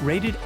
Rated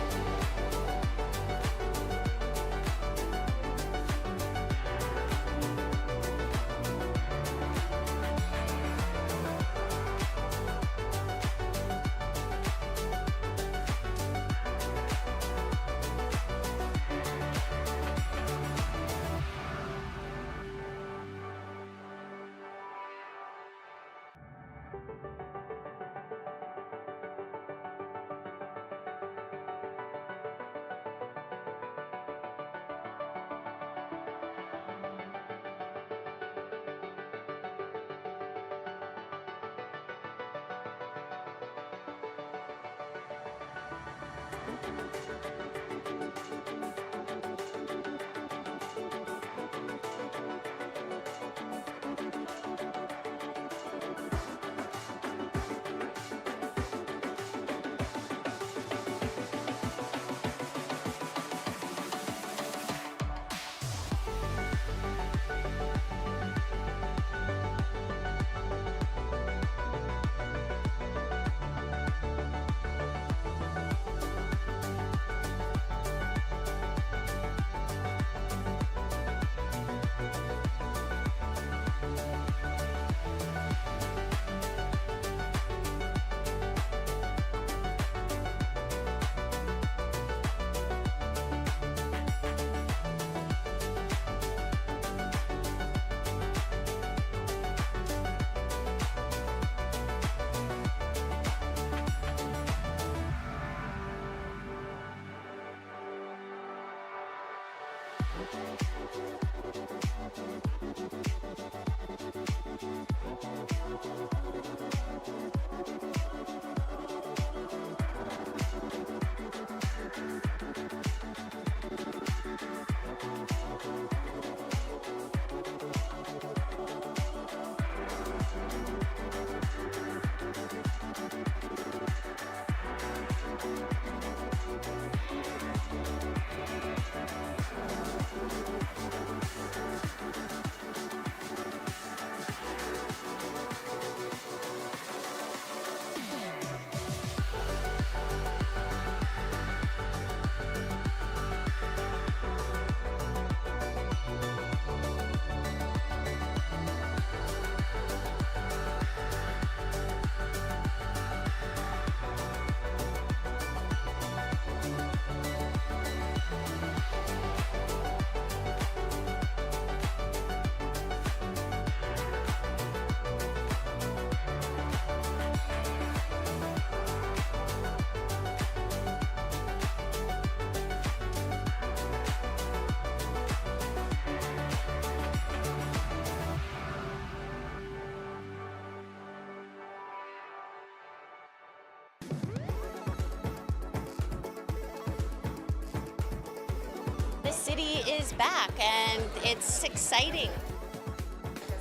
The city is back and it's exciting.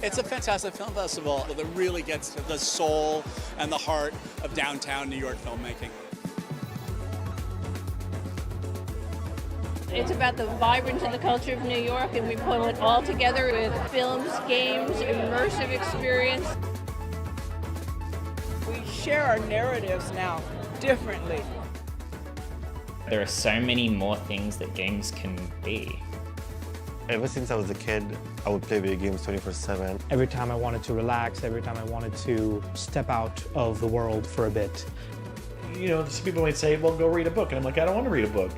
It's a fantastic film festival that really gets to the soul and the heart of downtown New York filmmaking. It's about the vibrance and the culture of New York, and we pull it all together with films, games, immersive experience. We share our narratives now differently. There are so many more things that games can be. Ever since I was a kid, I would play video games 24/7. Every time I wanted to relax, every time I wanted to step out of the world for a bit. You know, some people might say, well, go read a book. And I'm like, I don't want to read a book.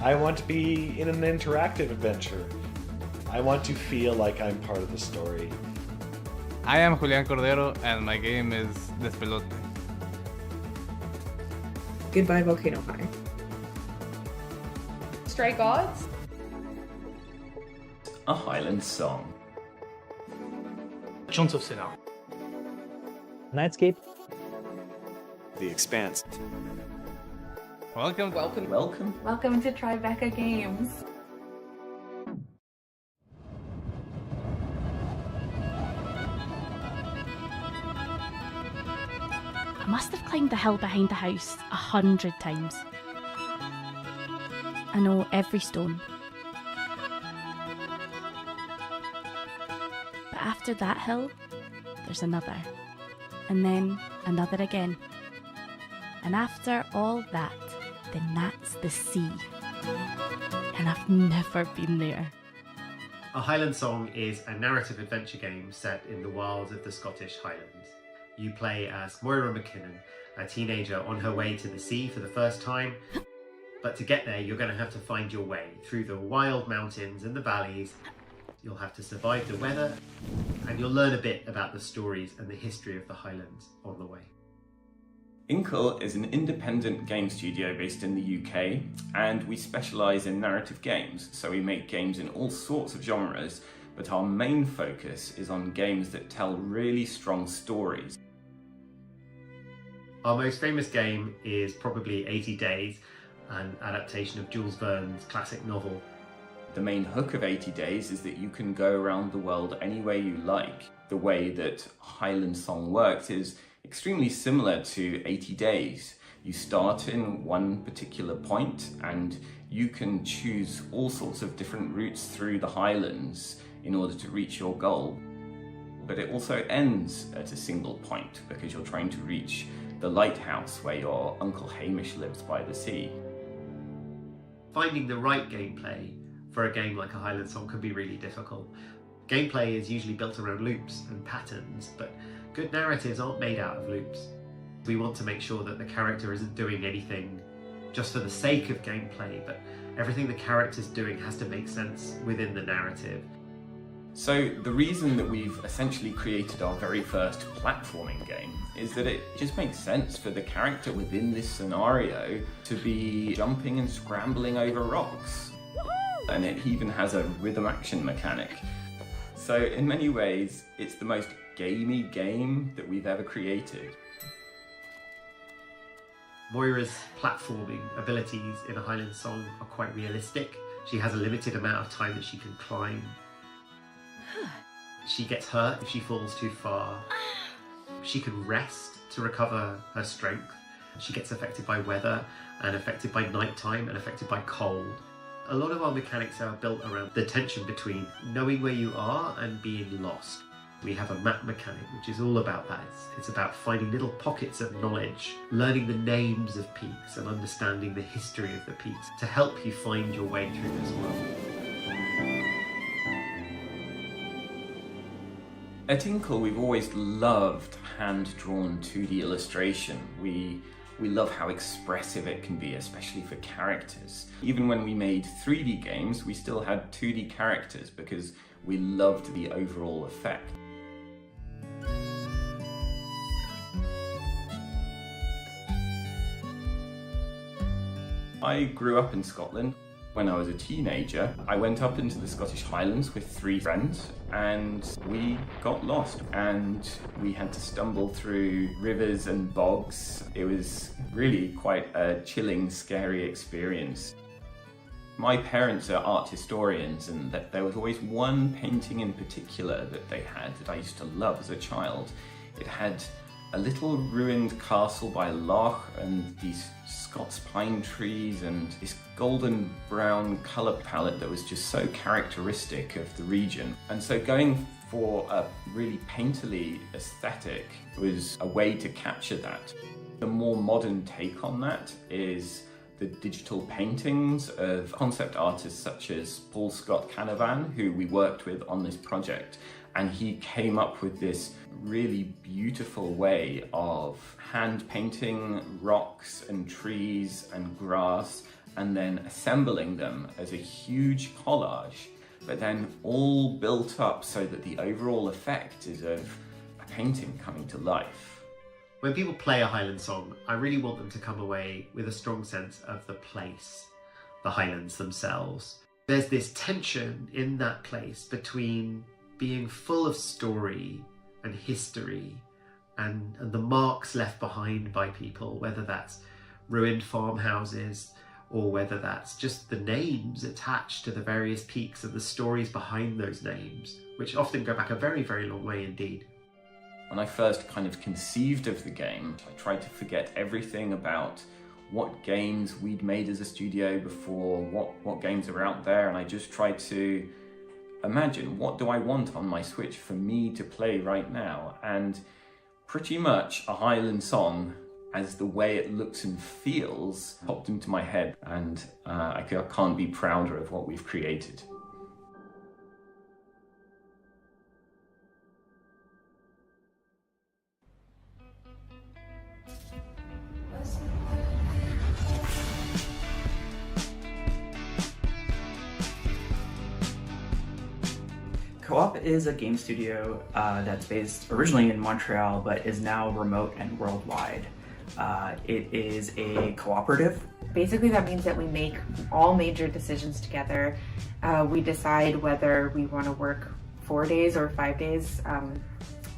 I want to be in an interactive adventure. I want to feel like I'm part of the story. I am Julian Cordero and my game is Pelota. Goodbye, Volcano High. Stray Gods. A Highland Song. Chants of Sinnoh. Nightscape. The Expanse. Welcome. Welcome to Tribeca Games. I must have climbed the hill behind the house 100 times. I know every stone. But after that hill, there's another. And then another again. And after all that, then that's the sea. And I've never been there. A Highland Song is a narrative adventure game set in the wilds of the Scottish Highlands. You play as Moira McKinnon, a teenager on her way to the sea for the first time. But to get there, you're going to have to find your way through the wild mountains and the valleys. You'll have to survive the weather, and you'll learn a bit about the stories and the history of the Highlands on the way. Inkle is an independent game studio based in the UK, and we specialise in narrative games, so we make games in all sorts of genres, but our main focus is on games that tell really strong stories. Our most famous game is probably 80 Days, an adaptation of Jules Verne's classic novel. The main hook of 80 Days is that you can go around the world any way you like. The way that Highland Song works is extremely similar to 80 Days. You start in one particular point and you can choose all sorts of different routes through the Highlands in order to reach your goal. But it also ends at a single point because you're trying to reach the lighthouse where your Uncle Hamish lives by the sea. Finding the right gameplay for a game like a Highland Song can be really difficult. Gameplay is usually built around loops and patterns, but good narratives aren't made out of loops. We want to make sure that the character isn't doing anything just for the sake of gameplay, but everything the character's doing has to make sense within the narrative. So the reason that we've essentially created our very first platforming game is that it just makes sense for the character within this scenario to be jumping and scrambling over rocks. And it even has a rhythm action mechanic. So in many ways, it's the most gamey game that we've ever created. Moira's platforming abilities in a Highland Song are quite realistic. She has a limited amount of time that she can climb. She gets hurt if she falls too far. She can rest to recover her strength. She gets affected by weather and affected by nighttime and affected by cold. A lot of our mechanics are built around the tension between knowing where you are and being lost. We have a map mechanic which is all about that. It's about finding little pockets of knowledge, learning the names of peaks and understanding the history of the peaks to help you find your way through this world. At Inkle, we've always loved hand-drawn 2D illustration. We love how expressive it can be, especially for characters. Even when we made 3D games, we still had 2D characters because we loved the overall effect. I grew up in Scotland. When I was a teenager, I went up into the Scottish Highlands with 3 friends and we got lost and we had to stumble through rivers and bogs. It was really quite a chilling, scary experience. My parents are art historians and there was always one painting in particular that they had that I used to love as a child. It had a little ruined castle by loch and these Scots pine trees and this golden brown colour palette that was just so characteristic of the region. And so going for a really painterly aesthetic was a way to capture that. The more modern take on that is the digital paintings of concept artists such as Paul Scott Canavan, who we worked with on this project. And he came up with this really beautiful way of hand painting rocks and trees and grass and then assembling them as a huge collage, but then all built up so that the overall effect is of a painting coming to life. When people play a Highland Song, I really want them to come away with a strong sense of the place, the Highlands themselves. There's this tension in that place between being full of story and history and the marks left behind by people, whether that's ruined farmhouses or whether that's just the names attached to the various peaks and the stories behind those names, which often go back a very, very long way indeed. When I first kind of conceived of the game, I tried to forget everything about what games we'd made as a studio before, what games are out there, and I just tried to imagine, what do I want on my Switch for me to play right now? And pretty much a Highland Song, as the way it looks and feels, popped into my head, and I can't be prouder of what we've created. Co-op is a game studio that's based originally in Montreal, but is now remote and worldwide. It is a cooperative. Basically, that means that we make all major decisions together. We decide whether we want to work 4 days or 5 days.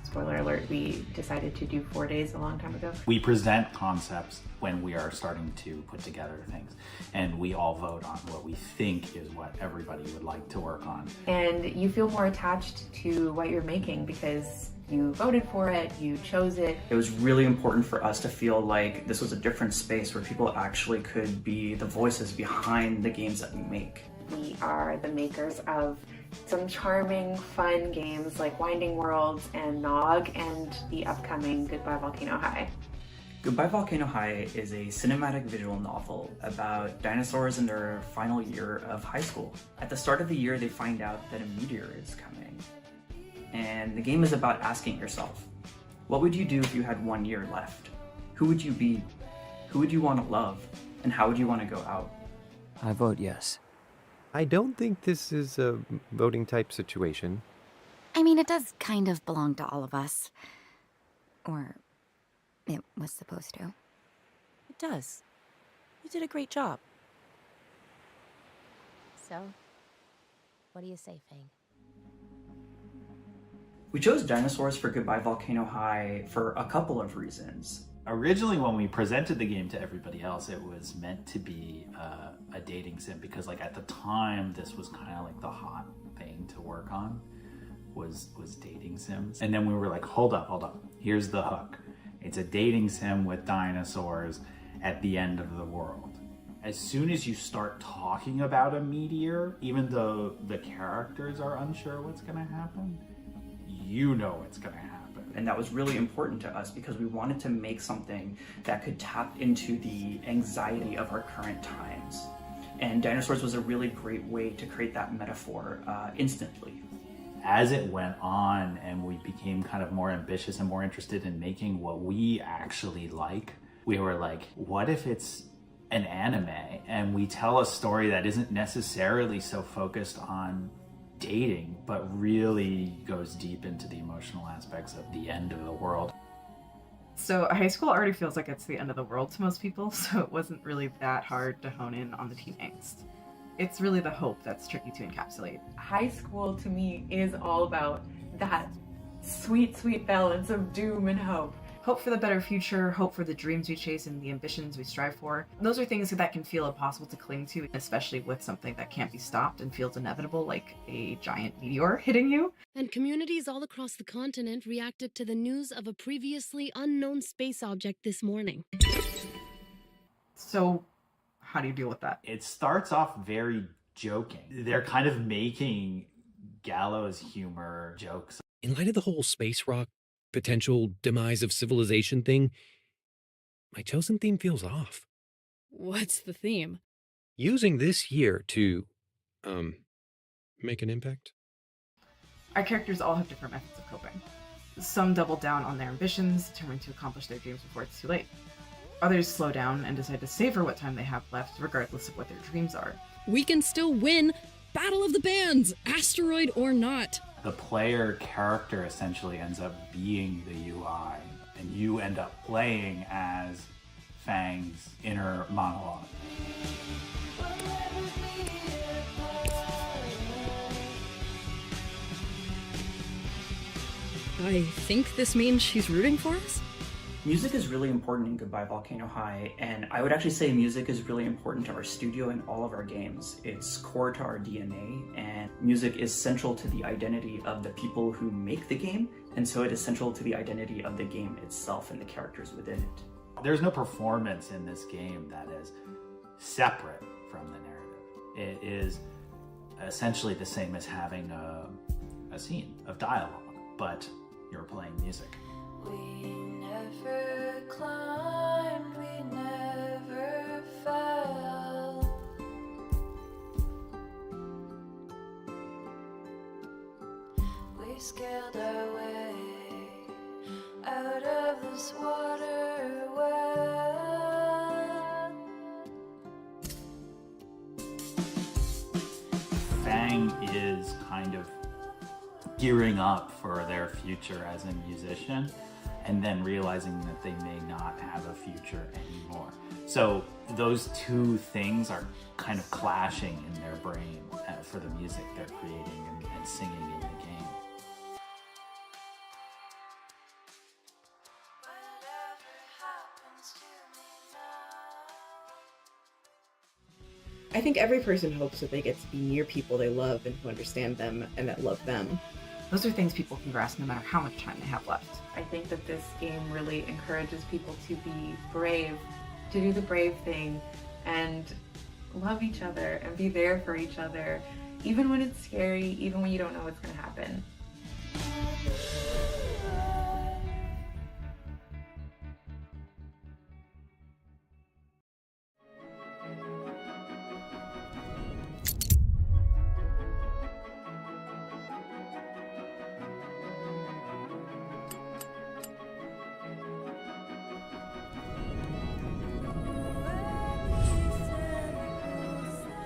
Spoiler alert, we decided to do 4 days a long time ago. We present concepts when we are starting to put together things, and we all vote on what we think is what everybody would like to work on. And you feel more attached to what you're making because you voted for it, you chose it. It was really important for us to feel like this was a different space where people actually could be the voices behind the games that we make. We are the makers of some charming, fun games like Winding Worlds and Nog and the upcoming Goodbye Volcano High. Goodbye Volcano High is a cinematic visual novel about dinosaurs in their final year of high school. At the start of the year, they find out that a meteor is coming. And the game is about asking yourself, what would you do if you had 1 year left? Who would you be? Who would you want to love? And how would you want to go out? I vote yes. I don't think this is a voting type situation. I mean, it does kind of belong to all of us. Or it was supposed to. It does. You did a great job. So, what do you say, Fang? We chose dinosaurs for Goodbye Volcano High for a couple of reasons. Originally, when we presented the game to everybody else, it was meant to be a dating sim because, like, at the time, this was kind of like the hot thing to work on was dating sims. And then we were like, hold up, here's the hook. It's a dating sim with dinosaurs at the end of the world. As soon as you start talking about a meteor, even though the characters are unsure what's going to happen, you know it's going to happen. And that was really important to us because we wanted to make something that could tap into the anxiety of our current times. And dinosaurs was a really great way to create that metaphor instantly. As it went on and we became kind of more ambitious and more interested in making what we actually like, we were like, what if it's an anime and we tell a story that isn't necessarily so focused on dating, but really goes deep into the emotional aspects of the end of the world. So high school already feels like it's the end of the world to most people, so it wasn't really that hard to hone in on the teen angst. It's really the hope that's tricky to encapsulate. High school to me is all about that sweet, sweet balance of doom and hope. Hope for the better future, hope for the dreams we chase and the ambitions we strive for. Those are things that can feel impossible to cling to, especially with something that can't be stopped and feels inevitable, like a giant meteor hitting you. And communities all across the continent reacted to the news of a previously unknown space object this morning. So, how do you deal with that? It starts off very joking. They're kind of making gallows humor jokes. In light of the whole space rock potential demise of civilization thing, my chosen theme feels off. What's the theme? Using this year to, make an impact? Our characters all have different methods of coping. Some double down on their ambitions, determined to accomplish their dreams before it's too late. Others slow down and decide to savor what time they have left, regardless of what their dreams are. We can still win Battle of the Bands, asteroid or not. The player character essentially ends up being the UI, and you end up playing as Fang's inner monologue. I think this means she's rooting for us? Music is really important in Goodbye Volcano High, and I would actually say music is really important to our studio and all of our games. It's core to our DNA, and music is central to the identity of the people who make the game, and so it is central to the identity of the game itself and the characters within it. There's no performance in this game that is separate from the narrative. It is essentially the same as having a scene of dialogue, but you're playing music. We never climbed, we never fell. We scaled our way out of this water well. Fang is kind of gearing up for their future as a musician, and then realizing that they may not have a future anymore. So those two things are kind of clashing in their brain for the music they're creating and singing in the game. I think every person hopes that they get to be near people they love and who understand them and that love them. Those are things people can grasp no matter how much time they have left. I think that this game really encourages people to be brave, to do the brave thing, and love each other and be there for each other, even when it's scary, even when you don't know what's going to happen.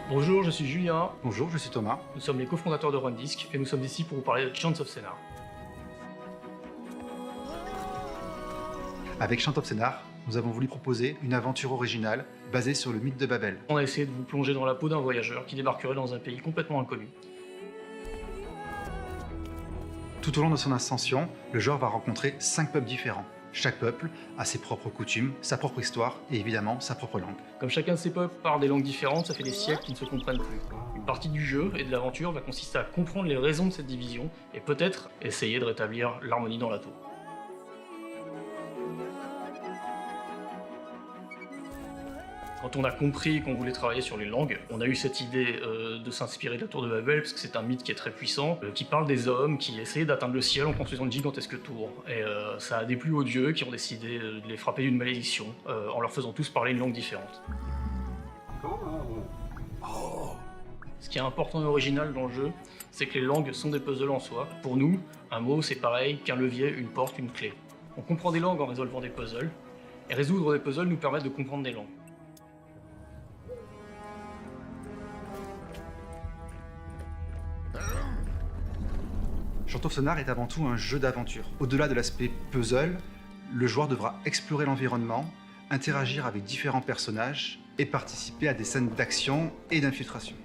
Bonjour, je suis Julien. Bonjour, je suis Thomas. Nous sommes les cofondateurs de Rundisk et nous sommes ici pour vous parler de Chants of Scénar. Avec Chant of Scénar, nous avons voulu proposer une aventure originale basée sur le mythe de Babel. On a essayé de vous plonger dans la peau d'un voyageur qui débarquerait dans un pays complètement inconnu. Tout au long de son ascension, le joueur va rencontrer 5 peuples différents. Chaque peuple a ses propres coutumes, sa propre histoire et évidemment sa propre langue. Comme chacun de ces peuples parle des langues différentes, ça fait des siècles qu'ils ne se comprennent plus. Une partie du jeu et de l'aventure va consister à comprendre les raisons de cette division et peut-être essayer de rétablir l'harmonie dans la tour. Quand on a compris qu'on voulait travailler sur les langues, on a eu cette idée de s'inspirer de la tour de Babel, parce que c'est un mythe qui est très puissant, qui parle des hommes qui essayaient d'atteindre le ciel en construisant une gigantesque tour. Et ça a déplu aux dieux qui ont décidé de les frapper d'une malédiction, en leur faisant tous parler une langue différente. Ce qui est important et original dans le jeu, c'est que les langues sont des puzzles en soi. Pour nous, un mot c'est pareil qu'un levier, une porte, une clé. On comprend des langues en résolvant des puzzles, et résoudre des puzzles nous permet de comprendre des langues. Chant of Scénar est avant tout un jeu d'aventure. Au-delà de l'aspect puzzle, le joueur devra explorer l'environnement, interagir avec différents personnages et participer à des scènes d'action et d'infiltration.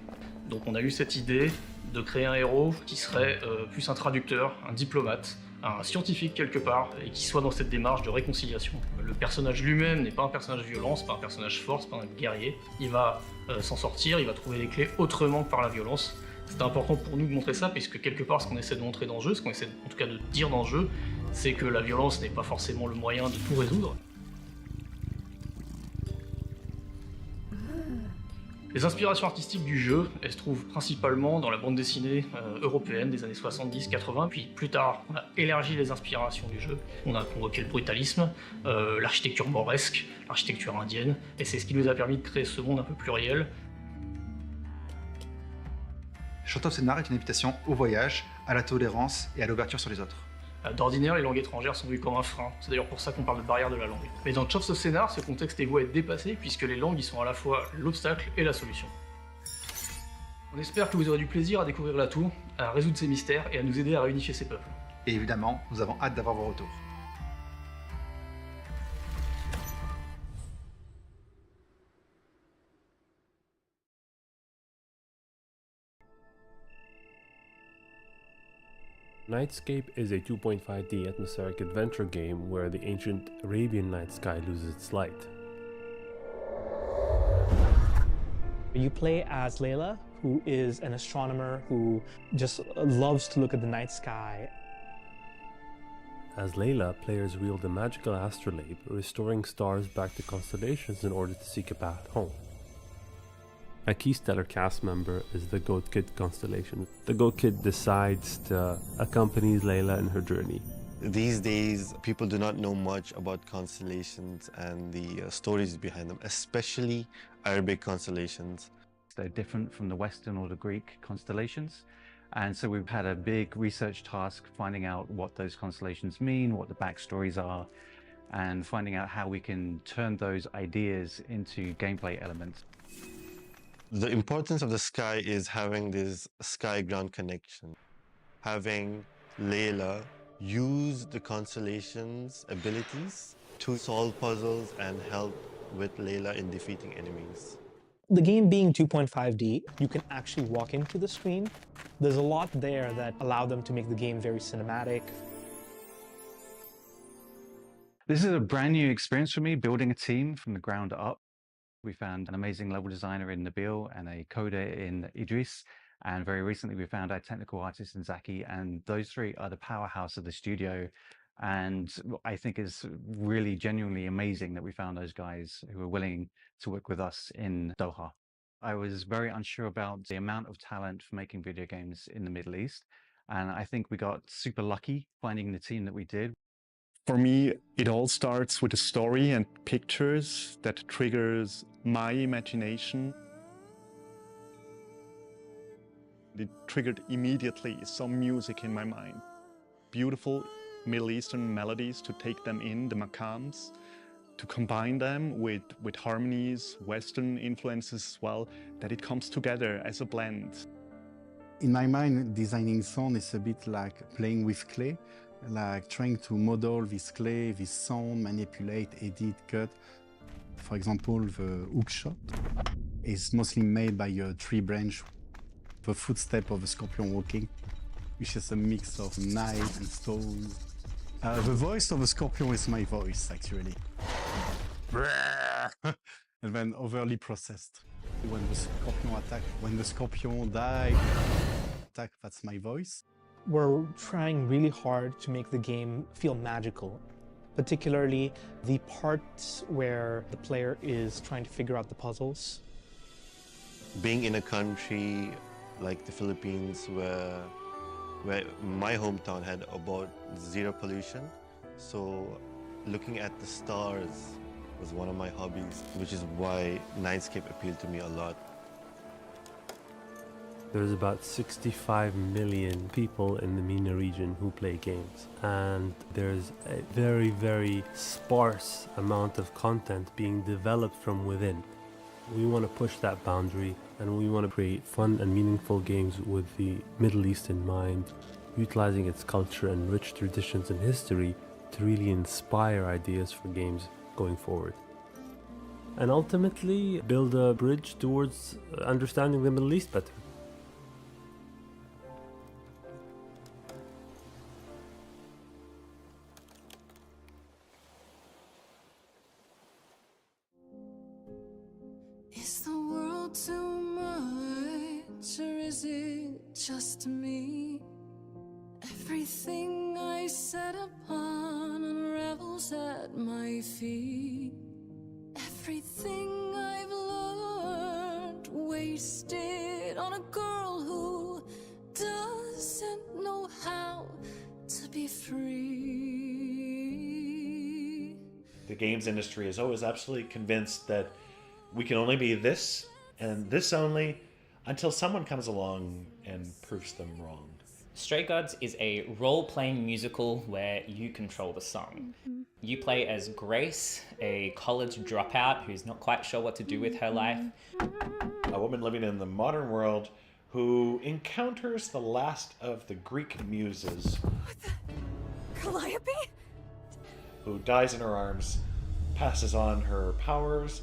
Donc on a eu cette idée de créer un héros qui serait plus un traducteur, un diplomate, un scientifique quelque part, et qui soit dans cette démarche de réconciliation. Le personnage lui-même n'est pas un personnage violent, c'est pas un personnage fort, c'est pas un guerrier. Il va s'en sortir, il va trouver les clés autrement que par la violence. C'est important pour nous de montrer ça, puisque quelque part ce qu'on essaie de montrer dans le jeu, ce qu'on essaie en tout cas de dire dans le jeu, c'est que la violence n'est pas forcément le moyen de tout résoudre. Les inspirations artistiques du jeu, elles se trouvent principalement dans la bande dessinée européenne des années 70-80, puis plus tard, on a élargi les inspirations du jeu. On a convoqué le brutalisme, l'architecture mauresque, l'architecture indienne, et c'est ce qui nous a permis de créer ce monde un peu plus réel. Chant of Scénar est une invitation au voyage, à la tolérance et à l'ouverture sur les autres. D'ordinaire, les langues étrangères sont vues comme un frein, c'est d'ailleurs pour ça qu'on parle de barrière de la langue. Mais dans Chofts of Scénar, ce contexte est voué à être dépassé puisque les langues y sont à la fois l'obstacle et la solution. On espère que vous aurez du plaisir à découvrir la tour, à résoudre ses mystères et à nous aider à réunifier ces peuples. Et évidemment, nous avons hâte d'avoir vos retours. Nightscape is a 2.5D atmospheric adventure game where the ancient Arabian night sky loses its light. You play as Layla, who is an astronomer who just loves to look at the night sky. As Layla, players wield a magical astrolabe, restoring stars back to constellations in order to seek a path home. A key stellar cast member is the Goat Kid constellation. The Goat Kid decides to accompany Layla in her journey. These days, people do not know much about constellations and the stories behind them, especially Arabic constellations. They're different from the Western or the Greek constellations. And so we've had a big research task finding out what those constellations mean, what the backstories are, and finding out how we can turn those ideas into gameplay elements. The importance of the sky is having this sky-ground connection. Having Layla use the constellation's abilities to solve puzzles and help with Layla in defeating enemies. The game being 2.5D, you can actually walk into the screen. There's a lot there that allow them to make the game very cinematic. This is a brand new experience for me, building a team from the ground up. We found an amazing level designer in Nabil and a coder in Idris. And very recently we found our technical artist in Zaki, and those three are the powerhouse of the studio. And I think it's really genuinely amazing that we found those guys who were willing to work with us in Doha. I was very unsure about the amount of talent for making video games in the Middle East. And I think we got super lucky finding the team that we did. For me, it all starts with a story and pictures that triggers my imagination. It triggered immediately some music in my mind. Beautiful Middle Eastern melodies to take them in, the makams, to combine them with harmonies, Western influences as well, that it comes together as a blend. In my mind, designing sound is a bit like playing with clay, like trying to model this clay, this sound, manipulate, edit, cut. For example, the hook shot is mostly made by a tree branch, the footstep of a scorpion walking, which is a mix of knife and stone. The voice of a scorpion is my voice, actually. And then overly processed. When the scorpion attacks, when the scorpion dies, that's my voice. We're trying really hard to make the game feel magical, particularly the parts where the player is trying to figure out the puzzles. Being in a country like the Philippines where my hometown had about zero pollution, so looking at the stars was one of my hobbies, which is why Nightscape appealed to me a lot. There's about 65 million people in the MENA region who play games, and there's a very, very sparse amount of content being developed from within. We want to push that boundary, and we want to create fun and meaningful games with the Middle East in mind, utilizing its culture and rich traditions and history to really inspire ideas for games going forward. And ultimately, build a bridge towards understanding the Middle East better. Is the world too much, or is it just me? Everything I set upon unravels at my feet. Everything I've learned wasted on a girl who doesn't know how to be free. The games industry is always absolutely convinced that we can only be this and this only until someone comes along and proves them wrong. Stray Gods is a role-playing musical where you control the song. You play as Grace, a college dropout who's not quite sure what to do with her life. A woman living in the modern world who encounters the last of the Greek muses. Calliope? Who dies in her arms, passes on her powers,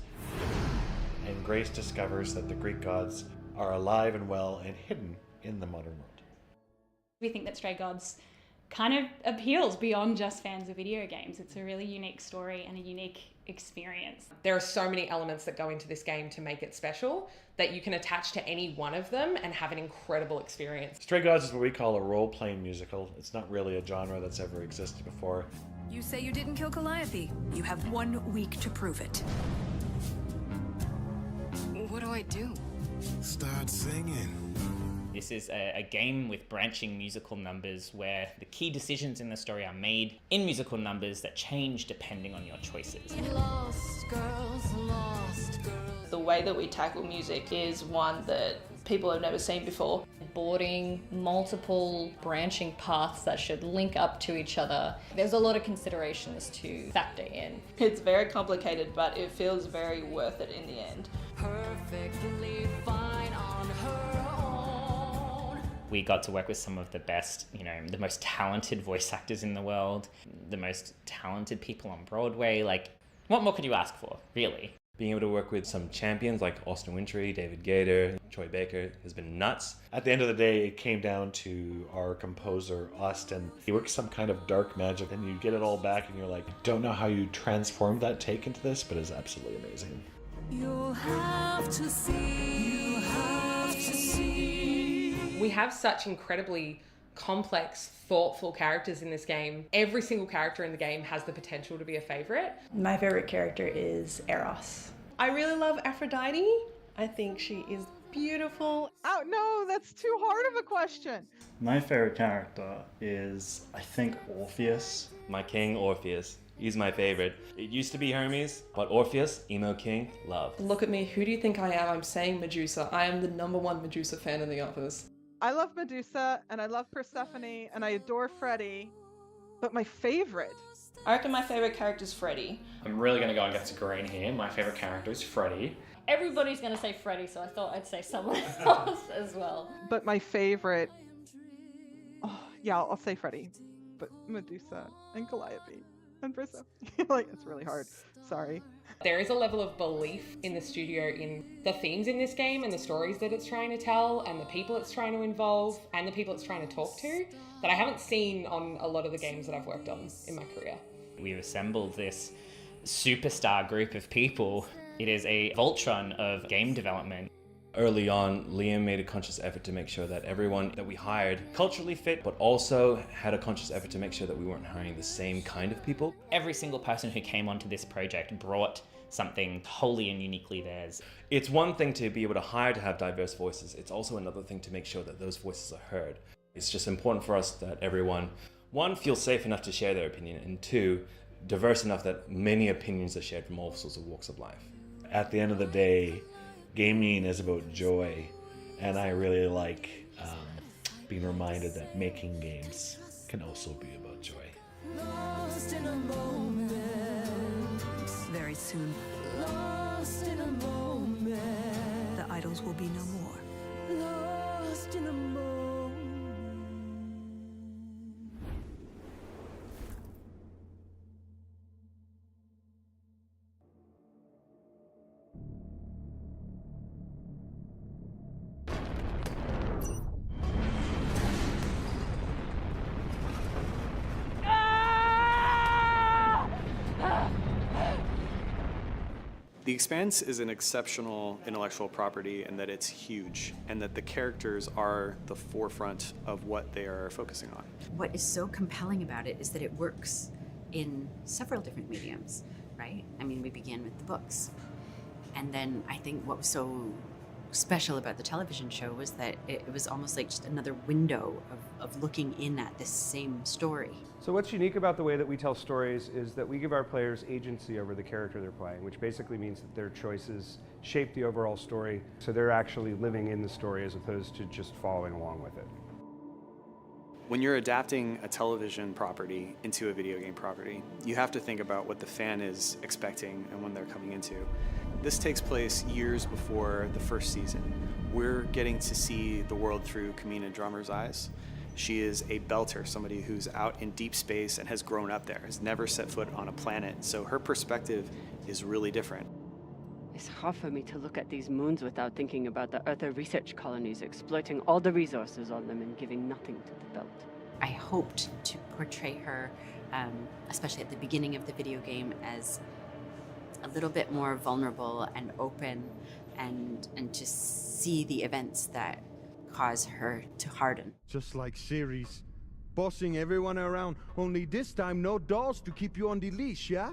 and Grace discovers that the Greek gods are alive and well and hidden in the modern world. We think that Stray Gods kind of appeals beyond just fans of video games. It's a really unique story and a unique experience. There are so many elements that go into this game to make it special that you can attach to any one of them and have an incredible experience. Stray Gods is what we call a role-playing musical. It's not really a genre that's ever existed before. You say you didn't kill Calliope. You have 1 week to prove it. What do I do? Start singing. This is a game with branching musical numbers where the key decisions in the story are made in musical numbers that change depending on your choices. Lost girls, lost girls. The way that we tackle music is one that people have never seen before. Boarding multiple branching paths that should link up to each other. There's a lot of considerations to factor in. It's very complicated, but it feels very worth it in the end. Perfectly fine on her own. We got to work with some of the best, the most talented voice actors in the world, the most talented people on Broadway. Like, what more could you ask for, really? Being able to work with some champions like Austin Wintory, David Gator, Troy Baker has been nuts. At the end of the day, it came down to our composer, Austin. He works some kind of dark magic and you get it all back and you're like, don't know how you transformed that take into this, but it's absolutely amazing. You'll have to see. You'll have to see. We have such incredibly complex, thoughtful characters in this game. Every single character in the game has the potential to be a favorite. My favorite character is Eros. I really love Aphrodite. I think she is beautiful. Oh no, that's too hard of a question. My favorite character is, I think, Orpheus. My king, Orpheus. He's my favorite. It used to be Hermes, but Orpheus, emo king, love. Look at me, who do you think I am? I'm saying Medusa. I am the #1 Medusa fan in the office. I love Medusa, and I love Persephone, and I adore Freddie. But my favorite? I reckon my favorite character is Freddie. I'm really going to go against the grain here. My favorite character is Freddie. Everybody's going to say Freddie, so I thought I'd say someone else as well. But my favorite... Oh, yeah, I'll say Freddie. But Medusa and Calliope and Persephone. Like, it's really hard. Sorry. There is a level of belief in the studio in the themes in this game and the stories that it's trying to tell and the people it's trying to involve and the people it's trying to talk to that I haven't seen on a lot of the games that I've worked on in my career. We've assembled this superstar group of people. It is a Voltron of game development. Early on, Liam made a conscious effort to make sure that everyone that we hired culturally fit, but also had a conscious effort to make sure that we weren't hiring the same kind of people. Every single person who came onto this project brought something wholly and uniquely theirs. It's one thing to be able to hire to have diverse voices. It's also another thing to make sure that those voices are heard. It's just important for us that everyone, one, feels safe enough to share their opinion, and two, diverse enough that many opinions are shared from all sorts of walks of life. At the end of the day, gaming is about joy, and I really like being reminded that making games can also be about joy. Lost in a moment. Very soon, Lost in a moment. the idols will be no more. Lost in a moment. The Expanse is an exceptional intellectual property in that it's huge and that the characters are the forefront of what they are focusing on. What is so compelling about it is that it works in several different mediums, right? I mean, we began with the books. And then I think what was so special about the television show was that it was almost like just another window of looking in at this same story. So what's unique about the way that we tell stories is that we give our players agency over the character they're playing, which basically means that their choices shape the overall story, so they're actually living in the story as opposed to just following along with it. When you're adapting a television property into a video game property, you have to think about what the fan is expecting and when they're coming into. This takes place years before the first season. We're getting to see the world through Kamina Drummer's eyes. She is a belter, somebody who's out in deep space and has grown up there, has never set foot on a planet, so her perspective is really different. It's hard for me to look at these moons without thinking about the Earther research colonies exploiting all the resources on them and giving nothing to the belt. I hoped to portray her, especially at the beginning of the video game, as a little bit more vulnerable and open, and to see the events that cause her to harden. Just like Ceres, bossing everyone around, only this time no dolls to keep you on the leash, yeah?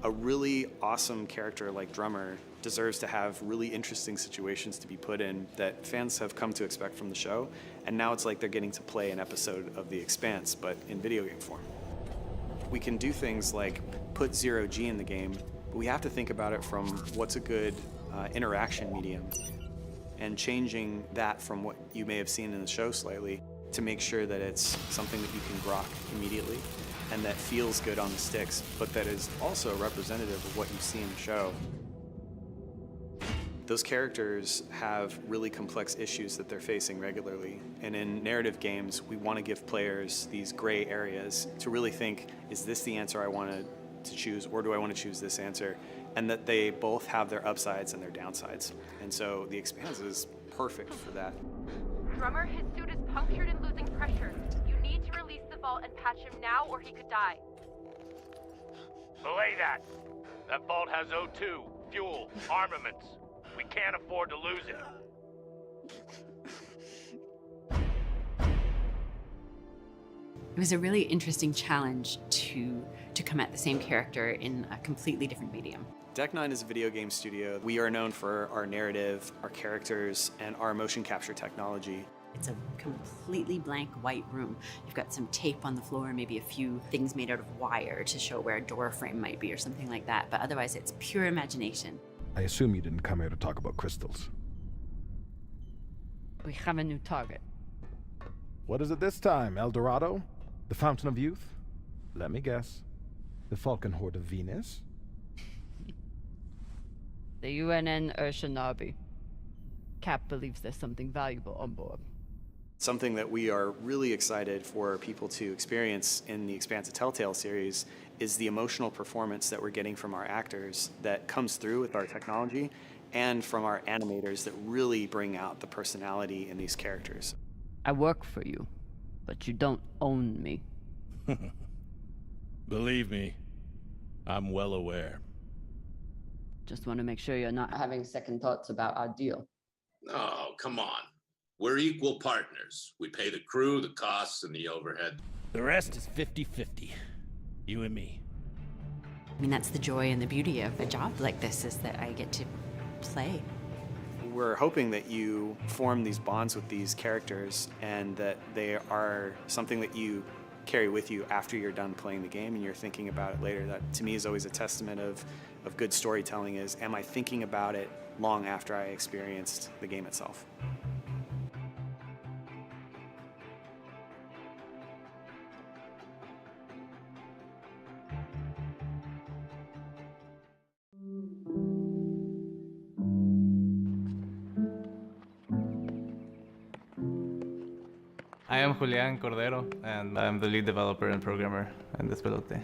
A really awesome character like Drummer deserves to have really interesting situations to be put in that fans have come to expect from the show, and now it's like they're getting to play an episode of The Expanse, but in video game form. We can do things like put zero-G in the game, but we have to think about it from what's a good interaction medium, and changing that from what you may have seen in the show slightly to make sure that it's something that you can grok immediately and that feels good on the sticks, but that is also representative of what you see in the show. Those characters have really complex issues that they're facing regularly, and in narrative games, we want to give players these gray areas to really think, is this the answer I wanted to choose, or do I want to choose this answer? And that they both have their upsides and their downsides. And so The Expanse is perfect for that. Drummer, his suit is punctured and losing pressure. You need to release the vault and patch him now, or he could die. Belay that. That vault has O2, fuel, armaments. We can't afford to lose it. It was a really interesting challenge to come at the same character in a completely different medium. Deck 9 is a video game studio. We are known for our narrative, our characters, and our motion capture technology. It's a completely blank white room. You've got some tape on the floor, maybe a few things made out of wire to show where a door frame might be or something like that, but otherwise it's pure imagination. I assume you didn't come here to talk about crystals. We have a new target. What is it this time, El Dorado? The Fountain of Youth? Let me guess. The Falcon Horde of Venus? The UNN Urshanabi. Cap believes there's something valuable on board. Something that we are really excited for people to experience in the Expanse of Telltale series is the emotional performance that we're getting from our actors that comes through with our technology, and from our animators that really bring out the personality in these characters. I work for you, but you don't own me. Believe me, I'm well aware. Just want to make sure you're not having second thoughts about our deal. Oh, come on. We're equal partners. We pay the crew, the costs, and the overhead. The rest is 50-50. You and me. I mean, that's the joy and the beauty of a job like this, is that I get to play. We're hoping that you form these bonds with these characters and that they are something that you carry with you after you're done playing the game and you're thinking about it later. That, to me, is always a testament of good storytelling is, am I thinking about it long after I experienced the game itself? I am Julián Cordero, and I'm the lead developer and programmer in Pelota.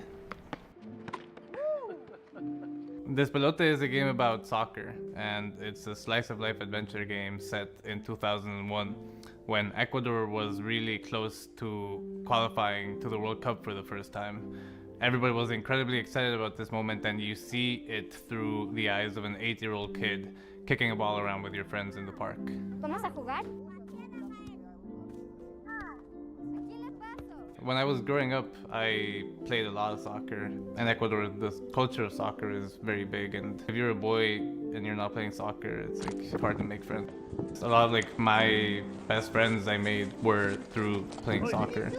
Pelota is a game about soccer, and it's a slice-of-life adventure game set in 2001, when Ecuador was really close to qualifying to the World Cup for the first time. Everybody was incredibly excited about this moment, and you see it through the eyes of an 8-year-old kid kicking a ball around with your friends in the park. ¿Vamos a jugar? When I was growing up, I played a lot of soccer. In Ecuador, the culture of soccer is very big, and if you're a boy and you're not playing soccer, it's like hard to make friends. A lot of like my best friends I made were through playing soccer.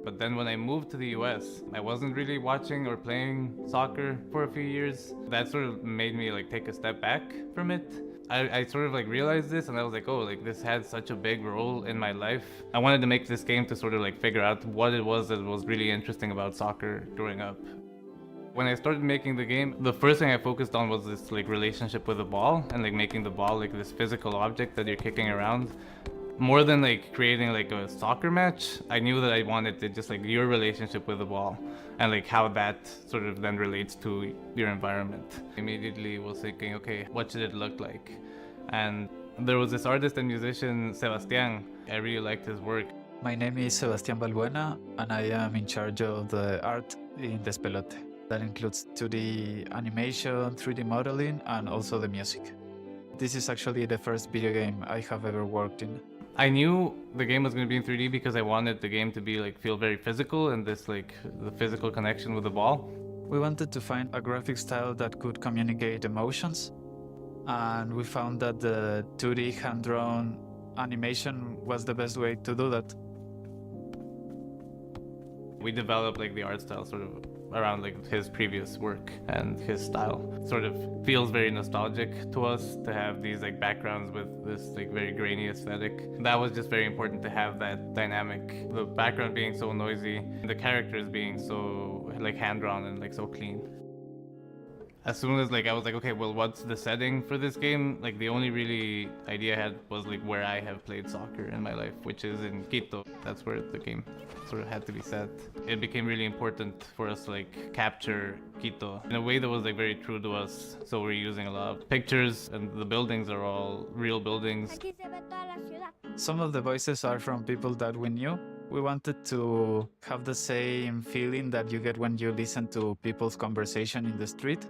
But then when I moved to the US, I wasn't really watching or playing soccer for a few years. That sort of made me like take a step back from it. I sort of like realized this, and I was like, oh, like this had such a big role in my life. I wanted to make this game to sort of like figure out what it was that was really interesting about soccer growing up. When I started making the game, the first thing I focused on was this like relationship with the ball, and like making the ball like this physical object that you're kicking around. More than like creating like a soccer match, I knew that I wanted to just like your relationship with the ball and like how that sort of then relates to your environment. Immediately was thinking, okay, what should it look like? And there was this artist and musician, Sebastian. I really liked his work. My name is Sebastián Balbuena, and I am in charge of the art in Despelote. That includes 2D animation, 3D modeling, and also the music. This is actually the first video game I have ever worked in. I knew the game was going to be in 3D because I wanted the game to be like feel very physical, and this like the physical connection with the ball. We wanted to find a graphic style that could communicate emotions, and we found that the 2D hand-drawn animation was the best way to do that. We developed like the art style sort of around like his previous work, and his style sort of feels very nostalgic to us to have these like backgrounds with this like very grainy aesthetic. That was just very important to have that dynamic. The background being so noisy, the characters being so like hand-drawn and like so clean. As soon as like I was like, okay, well, what's the setting for this game? Like the only really idea I had was like where I have played soccer in my life, which is in Quito. That's where the game sort of had to be set. It became really important for us to like capture Quito in a way that was like very true to us. So we're using a lot of pictures, and the buildings are all real buildings. Some of the voices are from people that we knew. We wanted to have the same feeling that you get when you listen to people's conversation in the street.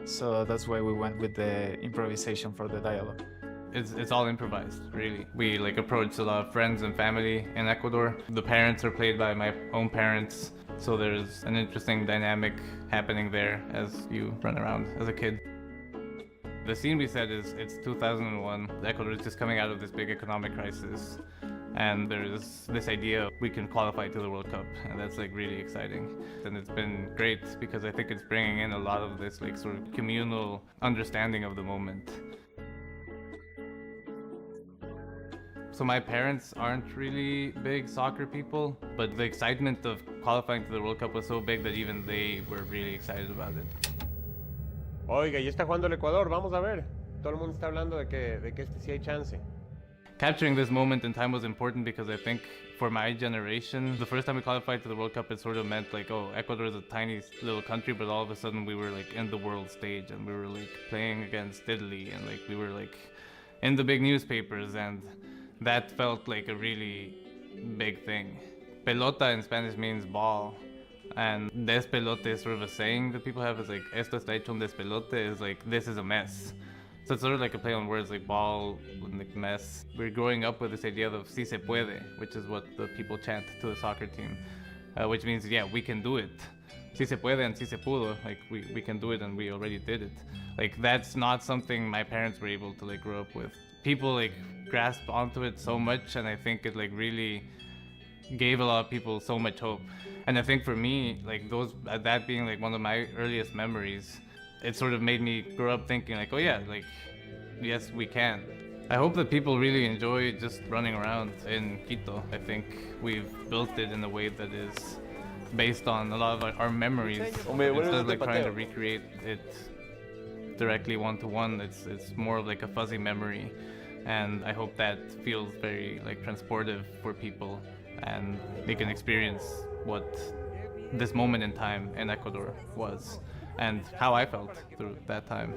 So that's why we went with the improvisation for the dialogue. It's all improvised, really. We like approached a lot of friends and family in Ecuador. The parents are played by my own parents, so there's an interesting dynamic happening there as you run around as a kid. The scene we set is, it's 2001. Ecuador is just coming out of this big economic crisis, and there's this idea we can qualify to the World Cup, and that's like really exciting. And it's been great because I think it's bringing in a lot of this like sort of communal understanding of the moment. So my parents aren't really big soccer people, but the excitement of qualifying to the World Cup was so big that even they were really excited about it. Oiga, ya está jugando el Ecuador, vamos a ver. Todo el mundo está hablando de que este sí hay chance. Capturing this moment in time was important because I think for my generation, the first time we qualified to the World Cup, it sort of meant like, oh, Ecuador is a tiny little country, but all of a sudden we were like in the world stage, and we were like playing against Italy, and like we were like in the big newspapers, and that felt like a really big thing. Pelota in Spanish means ball, and despelote is sort of a saying that people have. Is like, esto está hecho un despelote, is like, this is a mess. So it's sort of like a play on words, like ball and like mess. We're growing up with this idea of si se puede, which is what the people chant to the soccer team, which means, yeah, we can do it. Si se puede and si se pudo, like we can do it, and we already did it. Like that's not something my parents were able to like grow up with. People like grasp onto it so much, and I think it like really gave a lot of people so much hope. And I think for me, like that being like one of my earliest memories, it sort of made me grow up thinking like, oh yeah, like, yes, we can. I hope that people really enjoy just running around in Quito. I think we've built it in a way that is based on a lot of our memories. Instead of like trying to recreate it directly one-to-one, it's more of like a fuzzy memory. And I hope that feels very like transportive for people, and they can experience what this moment in time in Ecuador was, and how I felt through that time.